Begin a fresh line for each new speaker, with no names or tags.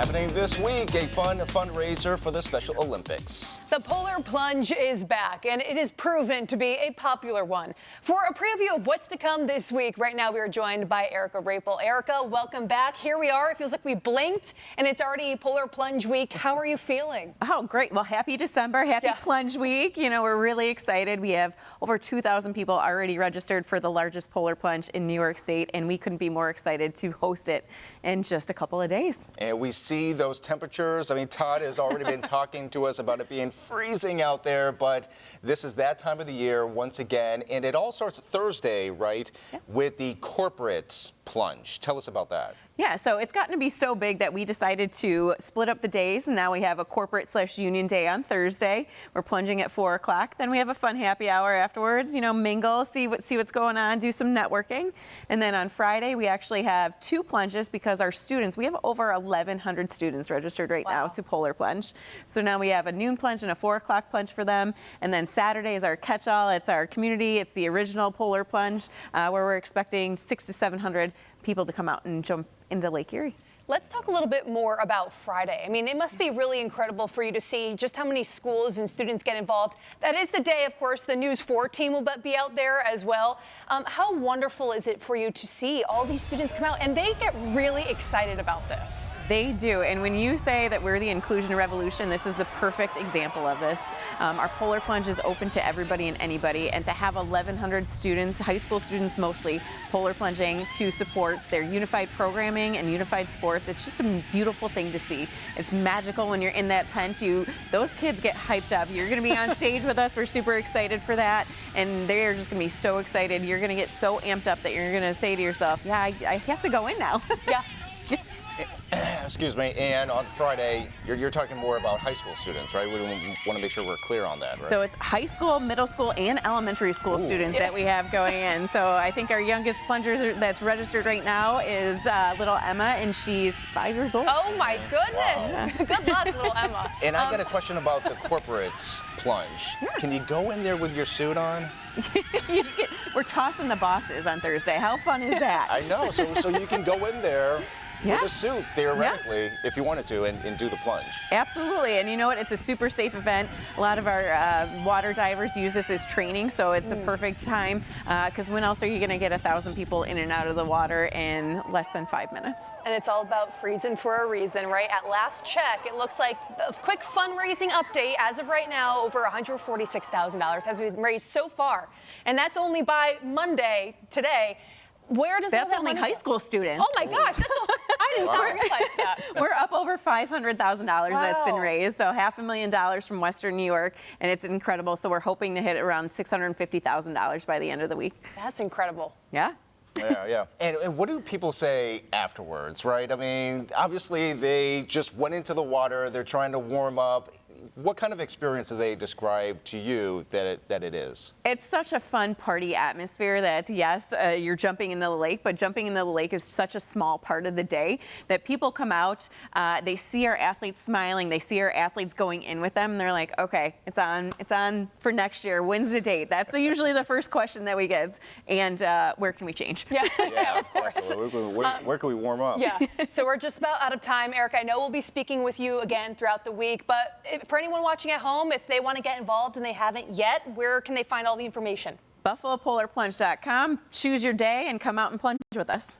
Happening this week, a fun fundraiser for the Special Olympics.
The Polar Plunge is back, and it is proven to be a popular one. For a preview of what's to come this week, right now we are joined by Erica Rapel. Erica, welcome back. Here we are. It feels like we blinked, and it's already Polar Plunge week. How are you feeling?
Oh, great. Well, happy December. Happy Plunge week. You know, we're really excited. We have over 2,000 people already registered for the largest Polar Plunge in New York State, and we couldn't be more excited to host it in just a couple of days.
And we see those temperatures. I mean, Todd has already been talking to us about it being freezing out there, but this is that time of the year once again, and it all starts Thursday, right, with the corporate plunge. Tell us about that.
Yeah, so it's gotten to be so big that we decided to split up the days, and now we have a corporate/union day on Thursday. We're plunging at 4 o'clock. Then we have a fun happy hour afterwards, you know, mingle, see what's going on, do some networking. And then on Friday, we actually have 2 plunges because our students, we have over 1,100 students registered right now to Polar Plunge. So now we have a noon plunge and a 4 o'clock plunge for them. And then Saturday is our catch-all. It's our community. It's the original Polar Plunge where we're expecting 600 to 700 people to come out and jump into Lake Erie.
Let's talk a little bit more about Friday. I mean, it must be really incredible for you to see just how many schools and students get involved. That is the day, of course, the News 4 team will be out there as well. How wonderful is it for you to see all these students come out and they get really excited about this?
They do, and when you say that we're the inclusion revolution, this is the perfect example of this. Our Polar Plunge is open to everybody and anybody, and to have 1,100 students, high school students mostly, polar plunging to support their unified programming and unified sports, it's just a beautiful thing to see. It's magical when you're in that tent. Those kids get hyped up. You're going to be on stage with us. We're super excited for that, and they're just going to be so excited. You're going to get so amped up that you're going to say to yourself, yeah, I have to go in now.
Yeah.
Excuse me, and on Friday, you're talking more about high school students, right? We want to make sure we're clear on that, right?
So it's high school, middle school, and elementary school students that we have going in. So I think our youngest plunger that's registered right now is little Emma, and she's 5 years old.
Oh my goodness.
Wow.
Good luck, little Emma.
And I got a question about the corporate plunge. Can you go in there with your suit on?
We're tossing the bosses on Thursday. How fun is that?
I know, so you can go in there with a suit, theoretically, if you wanted to, and do the plunge.
Absolutely, and you know what? It's a super safe event. A lot of our water divers use this as training, so it's a perfect time, because when else are you going to get 1,000 people in and out of the water in less than 5 minutes?
And it's all about freezing for a reason, right? At last check, it looks like a quick fundraising update. As of right now, over $146,000 has been raised so far, and that's only by Monday, today. Where does
that's
all that
only
money
high school students.
Oh my gosh, that's I did not realize that.
We're up over $500,000 that's been raised, so $500,000 from Western New York, and it's incredible. So we're hoping to hit around $650,000 by the end of the week.
That's incredible.
Yeah.
Yeah. And what do people say afterwards, right? I mean, obviously they just went into the water, they're trying to warm up. What kind of experience do they describe to you that it is?
It's such a fun party atmosphere that, yes, you're jumping into the lake, but jumping into the lake is such a small part of the day that people come out, they see our athletes smiling, they see our athletes going in with them, and they're like, okay, it's on for next year. When's the date? That's usually the first question that we get. And where can we change?
Yeah, of course.
Where can we warm up?
Yeah, so we're just about out of time. Erica, I know we'll be speaking with you again throughout the week, but for anyone watching at home, if they want to get involved and they haven't yet, where can they find all the information?
BuffaloPolarPlunge.com. Choose your day and come out and plunge with us.